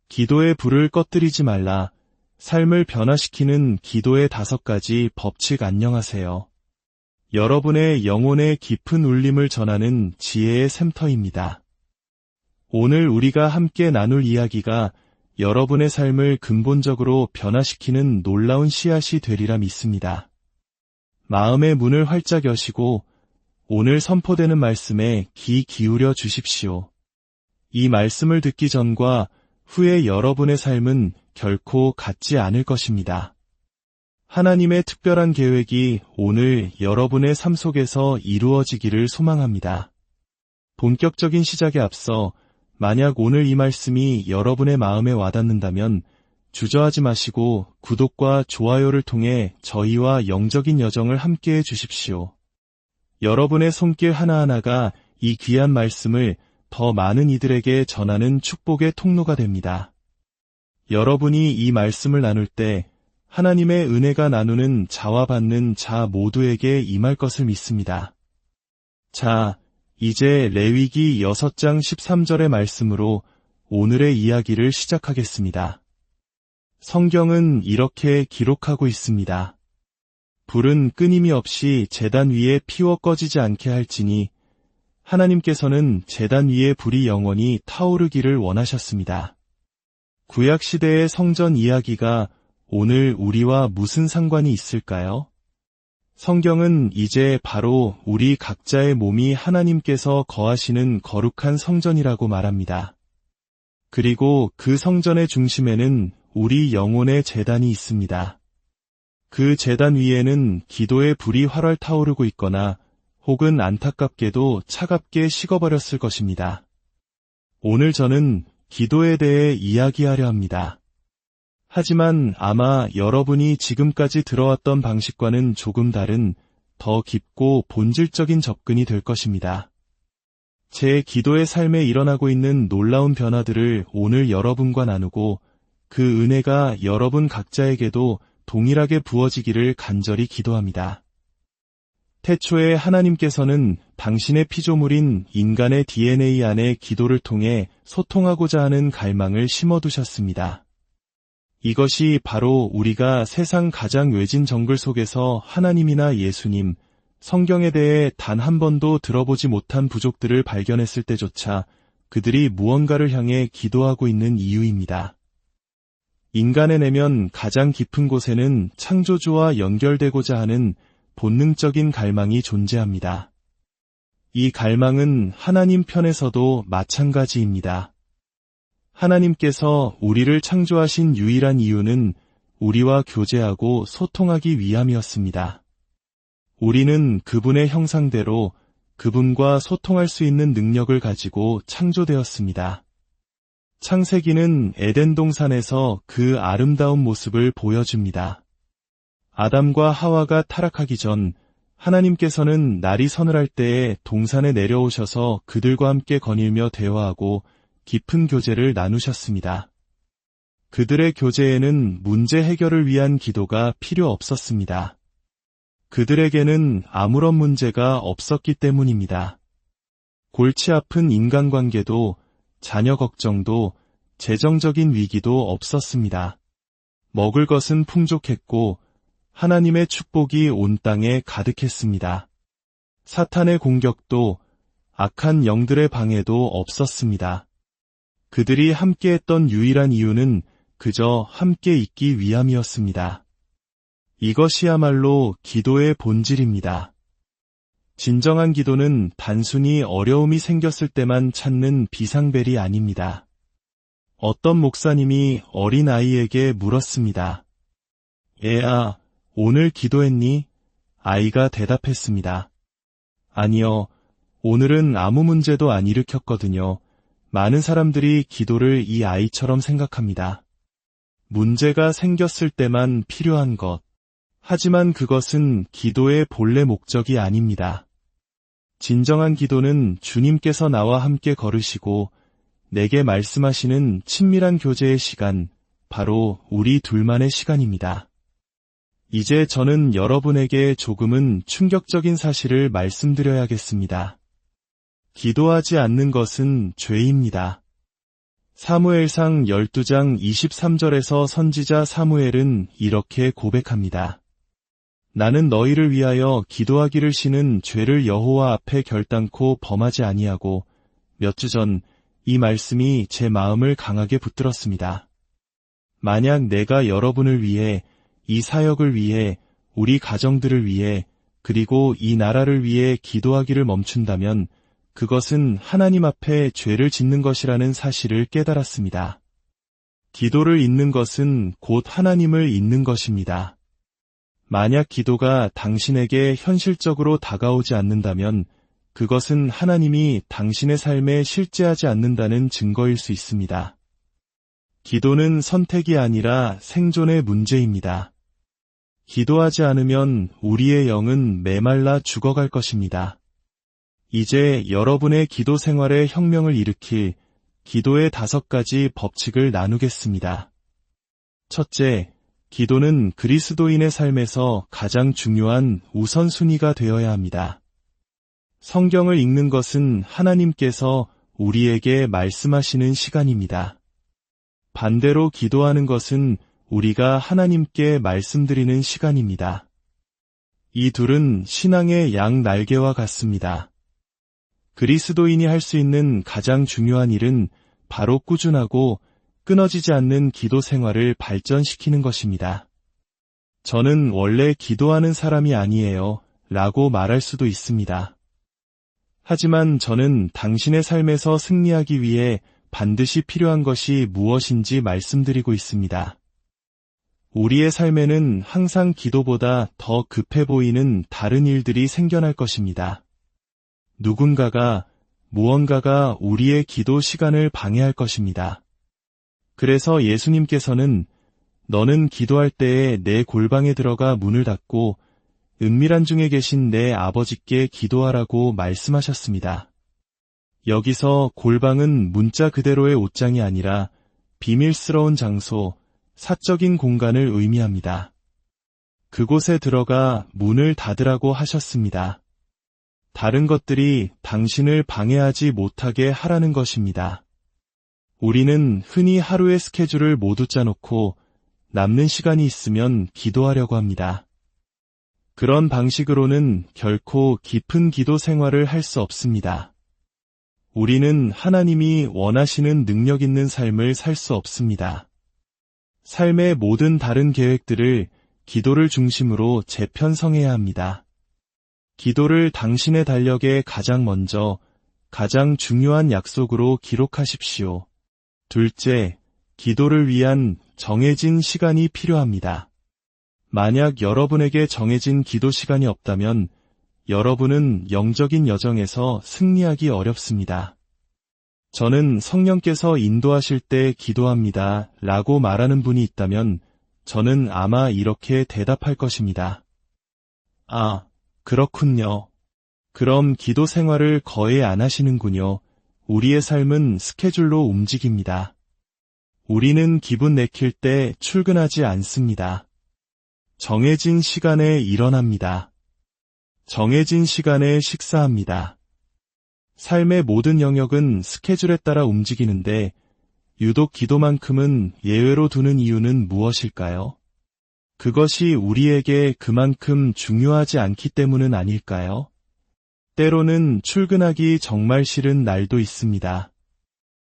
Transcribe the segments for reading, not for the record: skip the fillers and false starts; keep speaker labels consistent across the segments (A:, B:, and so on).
A: 기도의 불을 꺼뜨리지 말라. 삶을 변화시키는 기도의 5가지 법칙. 안녕하세요. 여러분의 영혼의 깊은 울림을 전하는 지혜의 샘터입니다. 오늘 우리가 함께 나눌 이야기가 여러분의 삶을 근본적으로 변화시키는 놀라운 씨앗이 되리라 믿습니다. 마음의 문을 활짝 여시고 오늘 선포되는 말씀에 귀 기울여 주십시오. 이 말씀을 듣기 전과 후에 여러분의 삶은 결코 같지 않을 것입니다. 하나님의 특별한 계획이 오늘 여러분의 삶 속에서 이루어지기를 소망합니다. 본격적인 시작에 앞서 만약 오늘 이 말씀이 여러분의 마음에 와닿는다면 주저하지 마시고 구독과 좋아요를 통해 저희와 영적인 여정을 함께해 주십시오. 여러분의 손길 하나하나가 이 귀한 말씀을 더 많은 이들에게 전하는 축복의 통로가 됩니다. 여러분이 이 말씀을 나눌 때 하나님의 은혜가 나누는 자와 받는 자 모두에게 임할 것을 믿습니다. 자, 이제 레위기 6장 13절의 말씀으로 오늘의 이야기를 시작하겠습니다. 성경은 이렇게 기록하고 있습니다. 불은 끊임이 없이 제단 위에 피워 꺼지지 않게 할지니 하나님께서는 제단 위에 불이 영원히 타오르기를 원하셨습니다. 구약시대의 성전 이야기가 오늘 우리와 무슨 상관이 있을까요? 성경은 이제 바로 우리 각자의 몸이 하나님께서 거하시는 거룩한 성전이라고 말합니다. 그리고 그 성전의 중심에는 우리 영혼의 제단이 있습니다. 그 제단 위에는 기도의 불이 활활 타오르고 있거나 혹은 안타깝게도 차갑게 식어버렸을 것입니다. 오늘 저는 기도에 대해 이야기하려 합니다. 하지만 아마 여러분이 지금까지 들어왔던 방식과는 조금 다른 더 깊고 본질적인 접근이 될 것입니다. 제 기도의 삶에 일어나고 있는 놀라운 변화들을 오늘 여러분과 나누고 그 은혜가 여러분 각자에게도 동일하게 부어지기를 간절히 기도합니다. 태초에 하나님께서는 당신의 피조물인 인간의 DNA 안에 기도를 통해 소통하고자 하는 갈망을 심어두셨습니다. 이것이 바로 우리가 세상 가장 외진 정글 속에서 하나님이나 예수님, 성경에 대해 단 한 번도 들어보지 못한 부족들을 발견했을 때조차 그들이 무언가를 향해 기도하고 있는 이유입니다. 인간의 내면 가장 깊은 곳에는 창조주와 연결되고자 하는 본능적인 갈망이 존재합니다. 이 갈망은 하나님 편에서도 마찬가지입니다. 하나님께서 우리를 창조하신 유일한 이유는 우리와 교제하고 소통하기 위함이었습니다. 우리는 그분의 형상대로 그분과 소통할 수 있는 능력을 가지고 창조되었습니다. 창세기는 에덴 동산에서 그 아름다운 모습을 보여줍니다. 아담과 하와가 타락하기 전 하나님께서는 날이 서늘할 때에 동산에 내려오셔서 그들과 함께 거닐며 대화하고 깊은 교제를 나누셨습니다. 그들의 교제에는 문제 해결을 위한 기도가 필요 없었습니다. 그들에게는 아무런 문제가 없었기 때문입니다. 골치 아픈 인간관계도 자녀 걱정도 재정적인 위기도 없었습니다. 먹을 것은 풍족했고 하나님의 축복이 온 땅에 가득했습니다. 사탄의 공격도 악한 영들의 방해도 없었습니다. 그들이 함께했던 유일한 이유는 그저 함께 있기 위함이었습니다. 이것이야말로 기도의 본질입니다. 진정한 기도는 단순히 어려움이 생겼을 때만 찾는 비상벨이 아닙니다. 어떤 목사님이 어린 아이에게 물었습니다. 애야, 오늘 기도했니? 아이가 대답했습니다. 아니요, 오늘은 아무 문제도 안 일으켰거든요. 많은 사람들이 기도를 이 아이처럼 생각합니다. 문제가 생겼을 때만 필요한 것. 하지만 그것은 기도의 본래 목적이 아닙니다. 진정한 기도는 주님께서 나와 함께 걸으시고 내게 말씀하시는 친밀한 교제의 시간, 바로 우리 둘만의 시간입니다. 이제 저는 여러분에게 조금은 충격적인 사실을 말씀드려야겠습니다. 기도하지 않는 것은 죄입니다. 사무엘상 12장 23절에서 선지자 사무엘은 이렇게 고백합니다. 나는 너희를 위하여 기도하기를 쉬는 죄를 여호와 앞에 결단코 범하지 아니하고 몇 주 전 이 말씀이 제 마음을 강하게 붙들었습니다. 만약 내가 여러분을 위해, 이 사역을 위해, 우리 가정들을 위해, 그리고 이 나라를 위해 기도하기를 멈춘다면 그것은 하나님 앞에 죄를 짓는 것이라는 사실을 깨달았습니다. 기도를 잇는 것은 곧 하나님을 잇는 것입니다. 만약 기도가 당신에게 현실적으로 다가오지 않는다면 그것은 하나님이 당신의 삶에 실제하지 않는다는 증거일 수 있습니다. 기도는 선택이 아니라 생존의 문제입니다. 기도하지 않으면 우리의 영은 메말라 죽어갈 것입니다. 이제 여러분의 기도 생활에 혁명을 일으킬 기도의 5가지 법칙을 나누겠습니다. 첫째, 기도는 그리스도인의 삶에서 가장 중요한 우선순위가 되어야 합니다. 성경을 읽는 것은 하나님께서 우리에게 말씀하시는 시간입니다. 반대로 기도하는 것은 우리가 하나님께 말씀드리는 시간입니다. 이 둘은 신앙의 양 날개와 같습니다. 그리스도인이 할 수 있는 가장 중요한 일은 바로 꾸준하고 끊어지지 않는 기도 생활을 발전시키는 것입니다. 저는 원래 기도하는 사람이 아니에요 라고 말할 수도 있습니다. 하지만 저는 당신의 삶에서 승리하기 위해 반드시 필요한 것이 무엇인지 말씀드리고 있습니다. 우리의 삶에는 항상 기도보다 더 급해 보이는 다른 일들이 생겨날 것입니다. 누군가가, 무언가가 우리의 기도 시간을 방해할 것입니다. 그래서 예수님께서는 너는 기도할 때에 내 골방에 들어가 문을 닫고 은밀한 중에 계신 내 아버지께 기도하라고 말씀하셨습니다. 여기서 골방은 문자 그대로의 옷장이 아니라 비밀스러운 장소, 사적인 공간을 의미합니다. 그곳에 들어가 문을 닫으라고 하셨습니다. 다른 것들이 당신을 방해하지 못하게 하라는 것입니다. 우리는 흔히 하루의 스케줄을 모두 짜놓고 남는 시간이 있으면 기도하려고 합니다. 그런 방식으로는 결코 깊은 기도 생활을 할 수 없습니다. 우리는 하나님이 원하시는 능력 있는 삶을 살 수 없습니다. 삶의 모든 다른 계획들을 기도를 중심으로 재편성해야 합니다. 기도를 당신의 달력에 가장 먼저, 가장 중요한 약속으로 기록하십시오. 둘째, 기도를 위한 정해진 시간이 필요합니다. 만약 여러분에게 정해진 기도 시간이 없다면 여러분은 영적인 여정에서 승리하기 어렵습니다. 저는 성령께서 인도하실 때 기도합니다 라고 말하는 분이 있다면 저는 아마 이렇게 대답할 것입니다. 아, 그렇군요. 그럼 기도 생활을 거의 안 하시는군요. 우리의 삶은 스케줄로 움직입니다. 우리는 기분 내킬 때 출근하지 않습니다. 정해진 시간에 일어납니다. 정해진 시간에 식사합니다. 삶의 모든 영역은 스케줄에 따라 움직이는데 유독 기도만큼은 예외로 두는 이유는 무엇일까요? 그것이 우리에게 그만큼 중요하지 않기 때문은 아닐까요? 때로는 출근하기 정말 싫은 날도 있습니다.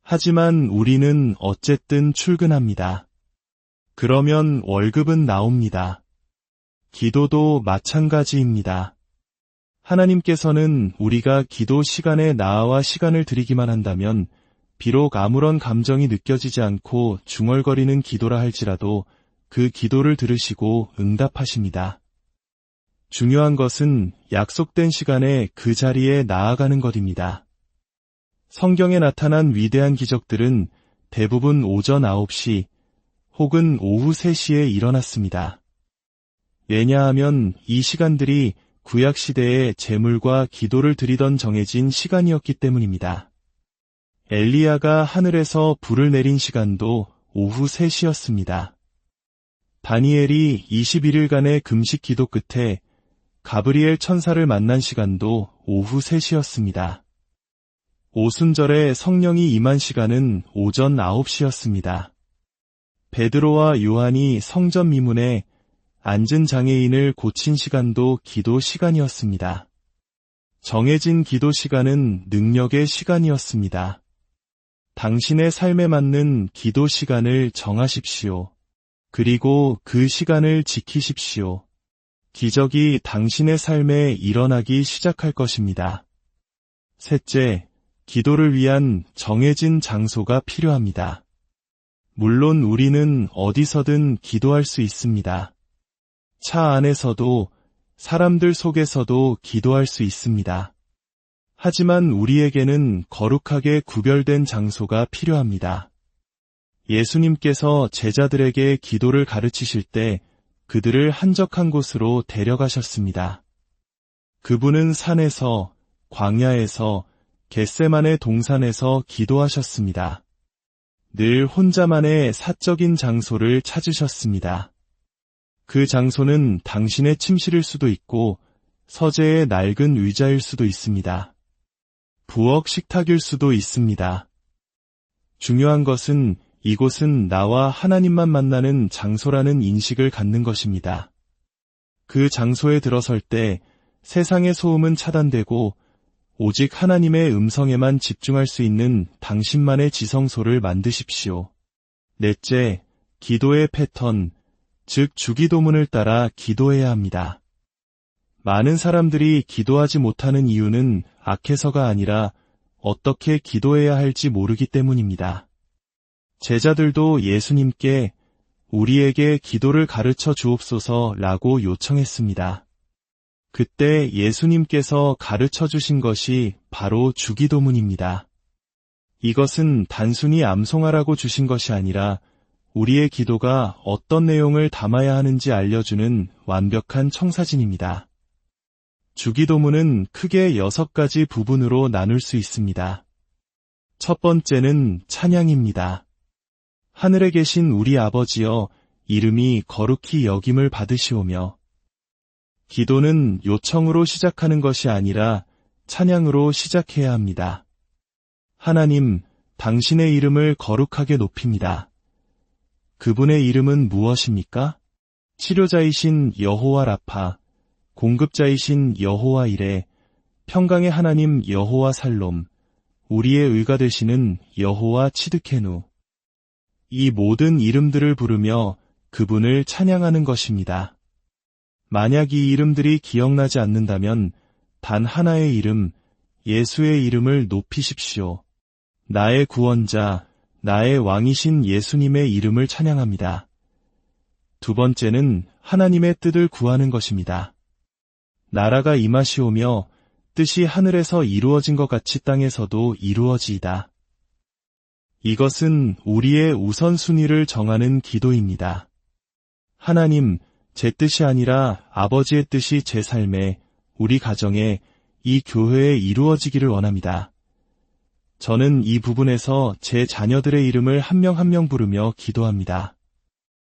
A: 하지만 우리는 어쨌든 출근합니다. 그러면 월급은 나옵니다. 기도도 마찬가지입니다. 하나님께서는 우리가 기도 시간에 나아와 시간을 드리기만 한다면 비록 아무런 감정이 느껴지지 않고 중얼거리는 기도라 할지라도 그 기도를 들으시고 응답하십니다. 중요한 것은 약속된 시간에 그 자리에 나아가는 것입니다. 성경에 나타난 위대한 기적들은 대부분 오전 9시 혹은 오후 3시에 일어났습니다. 왜냐하면 이 시간들이 구약시대에 제물과 기도를 드리던 정해진 시간이었기 때문입니다. 엘리야가 하늘에서 불을 내린 시간도 오후 3시였습니다. 다니엘이 21일간의 금식 기도 끝에 가브리엘 천사를 만난 시간도 오후 3시였습니다. 오순절에 성령이 임한 시간은 오전 9시였습니다. 베드로와 요한이 성전 미문에 앉은 장애인을 고친 시간도 기도 시간이었습니다. 정해진 기도 시간은 능력의 시간이었습니다. 당신의 삶에 맞는 기도 시간을 정하십시오. 그리고 그 시간을 지키십시오. 기적이 당신의 삶에 일어나기 시작할 것입니다. 셋째, 기도를 위한 정해진 장소가 필요합니다. 물론 우리는 어디서든 기도할 수 있습니다. 차 안에서도, 사람들 속에서도 기도할 수 있습니다. 하지만 우리에게는 거룩하게 구별된 장소가 필요합니다. 예수님께서 제자들에게 기도를 가르치실 때 그들을 한적한 곳으로 데려가셨습니다. 그분은 산에서, 광야에서, 겟세마네 동산에서 기도하셨습니다. 늘 혼자만의 사적인 장소를 찾으셨습니다. 그 장소는 당신의 침실일 수도 있고 서재의 낡은 의자일 수도 있습니다. 부엌 식탁일 수도 있습니다. 중요한 것은 이곳은 나와 하나님만 만나는 장소라는 인식을 갖는 것입니다. 그 장소에 들어설 때 세상의 소음은 차단되고 오직 하나님의 음성에만 집중할 수 있는 당신만의 지성소를 만드십시오. 넷째, 기도의 패턴, 즉 주기도문을 따라 기도해야 합니다. 많은 사람들이 기도하지 못하는 이유는 악해서가 아니라 어떻게 기도해야 할지 모르기 때문입니다. 제자들도 예수님께 우리에게 기도를 가르쳐 주옵소서라고 요청했습니다. 그때 예수님께서 가르쳐 주신 것이 바로 주기도문입니다. 이것은 단순히 암송하라고 주신 것이 아니라 우리의 기도가 어떤 내용을 담아야 하는지 알려주는 완벽한 청사진입니다. 주기도문은 크게 6가지 부분으로 나눌 수 있습니다. 첫 번째는 찬양입니다. 하늘에 계신 우리 아버지여, 이름이 거룩히 여김을 받으시오며. 기도는 요청으로 시작하는 것이 아니라 찬양으로 시작해야 합니다. 하나님, 당신의 이름을 거룩하게 높입니다. 그분의 이름은 무엇입니까? 치료자이신 여호와 라파, 공급자이신 여호와 이레, 평강의 하나님 여호와 살롬, 우리의 의가 되시는 여호와 치드케누. 이 모든 이름들을 부르며 그분을 찬양하는 것입니다. 만약 이 이름들이 기억나지 않는다면 단 하나의 이름, 예수의 이름을 높이십시오. 나의 구원자, 나의 왕이신 예수님의 이름을 찬양합니다. 두 번째는 하나님의 뜻을 구하는 것입니다. 나라가 임하시오며 뜻이 하늘에서 이루어진 것 같이 땅에서도 이루어지이다. 이것은 우리의 우선순위를 정하는 기도입니다. 하나님, 제 뜻이 아니라 아버지의 뜻이 제 삶에, 우리 가정에, 이 교회에 이루어지기를 원합니다. 저는 이 부분에서 제 자녀들의 이름을 한 명 한 명 부르며 기도합니다.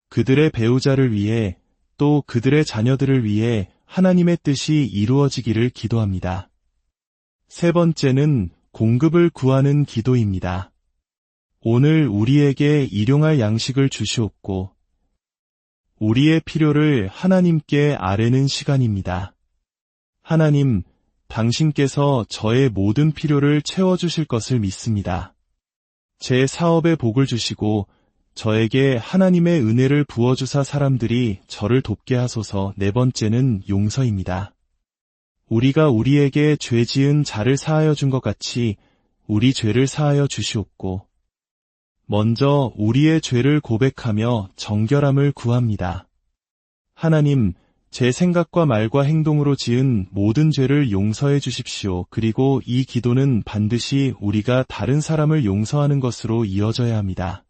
A: 그들의 배우자를 위해, 또 그들의 자녀들을 위해 하나님의 뜻이 이루어지기를 기도합니다. 세 번째는 공급을 구하는 기도입니다. 오늘 우리에게 일용할 양식을 주시옵고, 우리의 필요를 하나님께 아뢰는 시간입니다. 하나님, 당신께서 저의 모든 필요를 채워주실 것을 믿습니다. 제 사업에 복을 주시고 저에게 하나님의 은혜를 부어주사 사람들이 저를 돕게 하소서. 네 번째는 용서입니다. 우리가 우리에게 죄 지은 자를 사하여 준 것 같이 우리 죄를 사하여 주시옵고, 먼저 우리의 죄를 고백하며 정결함을 구합니다. 하나님, 제 생각과 말과 행동으로 지은 모든 죄를 용서해 주십시오. 그리고 이 기도는 반드시 우리가 다른 사람을 용서하는 것으로 이어져야 합니다.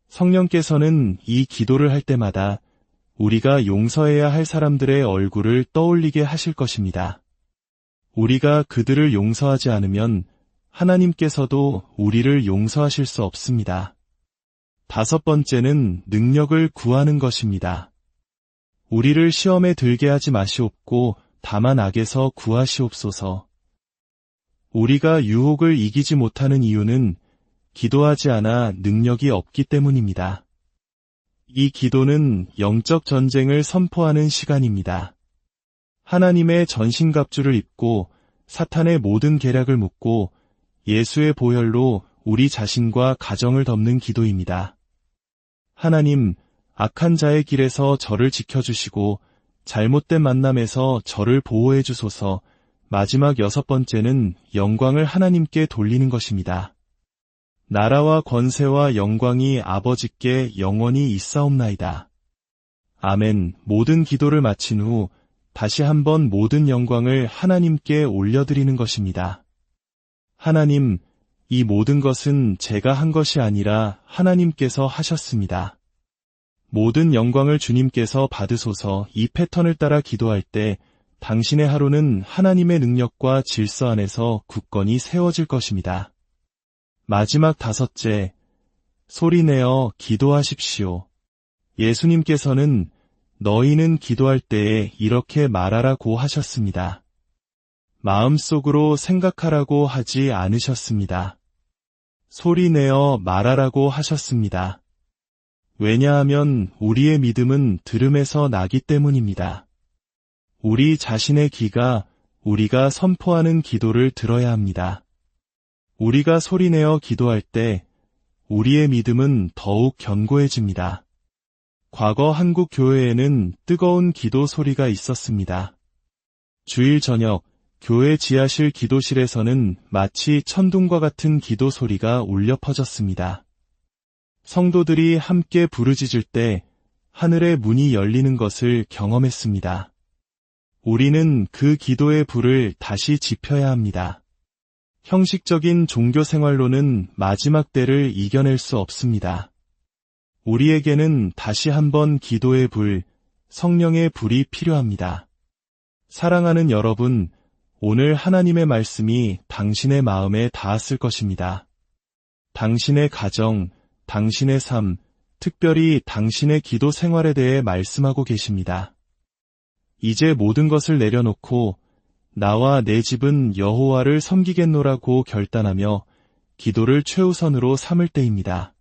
A: 성령께서는 이 기도를 할 때마다 우리가 용서해야 할 사람들의 얼굴을 떠올리게 하실 것입니다. 우리가 그들을 용서하지 않으면 하나님께서도 우리를 용서하실 수 없습니다. 다섯 번째는 능력을 구하는 것입니다. 우리를 시험에 들게 하지 마시옵고 다만 악에서 구하시옵소서. 우리가 유혹을 이기지 못하는 이유는 기도하지 않아 능력이 없기 때문입니다. 이 기도는 영적 전쟁을 선포하는 시간입니다. 하나님의 전신갑주를 입고 사탄의 모든 계략을 묻고 예수의 보혈로 우리 자신과 가정을 덮는 기도입니다. 하나님, 악한 자의 길에서 저를 지켜주시고 잘못된 만남에서 저를 보호해 주소서. 마지막 6번째는 영광을 하나님께 돌리는 것입니다. 나라와 권세와 영광이 아버지께 영원히 있사옵나이다. 아멘. 모든 기도를 마친 후 다시 한번 모든 영광을 하나님께 올려드리는 것입니다. 하나님, 이 모든 것은 제가 한 것이 아니라 하나님께서 하셨습니다. 모든 영광을 주님께서 받으소서. 이 패턴을 따라 기도할 때 당신의 하루는 하나님의 능력과 질서 안에서 굳건히 세워질 것입니다. 마지막 5째, 소리내어 기도하십시오. 예수님께서는 너희는 기도할 때에 이렇게 말하라고 하셨습니다. 마음속으로 생각하라고 하지 않으셨습니다. 소리내어 말하라고 하셨습니다. 왜냐하면 우리의 믿음은 들음에서 나기 때문입니다. 우리 자신의 귀가 우리가 선포하는 기도를 들어야 합니다. 우리가 소리내어 기도할 때 우리의 믿음은 더욱 견고해집니다. 과거 한국 교회에는 뜨거운 기도 소리가 있었습니다. 주일 저녁 교회 지하실 기도실에서는 마치 천둥과 같은 기도 소리가 울려 퍼졌습니다. 성도들이 함께 부르짖을 때 하늘의 문이 열리는 것을 경험했습니다. 우리는 그 기도의 불을 다시 지펴야 합니다. 형식적인 종교 생활로는 마지막 때를 이겨낼 수 없습니다. 우리에게는 다시 한번 기도의 불, 성령의 불이 필요합니다. 사랑하는 여러분, 오늘 하나님의 말씀이 당신의 마음에 닿았을 것입니다. 당신의 가정, 당신의 삶, 특별히 당신의 기도 생활에 대해 말씀하고 계십니다. 이제 모든 것을 내려놓고 나와 내 집은 여호와를 섬기겠노라고 결단하며 기도를 최우선으로 삼을 때입니다.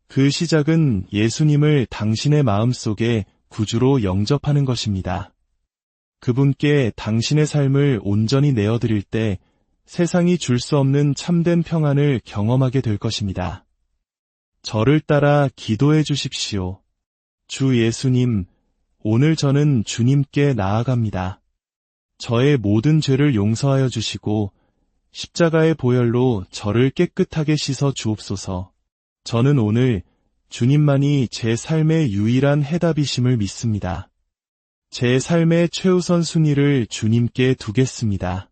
A: 그 시작은 예수님을 당신의 마음속에 구주로 영접하는 것입니다. 그분께 당신의 삶을 온전히 내어드릴 때 세상이 줄 수 없는 참된 평안을 경험하게 될 것입니다. 저를 따라 기도해 주십시오. 주 예수님, 오늘 저는 주님께 나아갑니다. 저의 모든 죄를 용서하여 주시고 십자가의 보혈로 저를 깨끗하게 씻어 주옵소서. 저는 오늘 주님만이 제 삶의 유일한 해답이심을 믿습니다. 제 삶의 최우선 순위를 주님께 두겠습니다.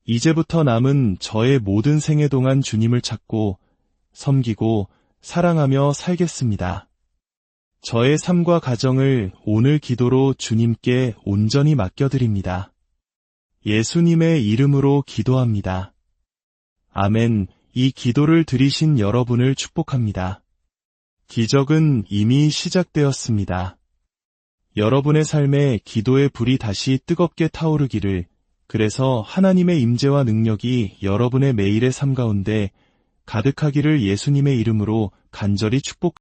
A: 이제부터 남은 저의 모든 생애 동안 주님을 찾고 섬기고 사랑하며 살겠습니다. 저의 삶과 가정을 오늘 기도로 주님께 온전히 맡겨드립니다. 예수님의 이름으로 기도합니다. 아멘. 이 기도를 드리신 여러분을 축복합니다. 기적은 이미 시작되었습니다. 여러분의 삶에 기도의 불이 다시 뜨겁게 타오르기를, 그래서 하나님의 임재와 능력이 여러분의 매일의 삶 가운데 가득하기를 예수님의 이름으로 간절히 축복합니다.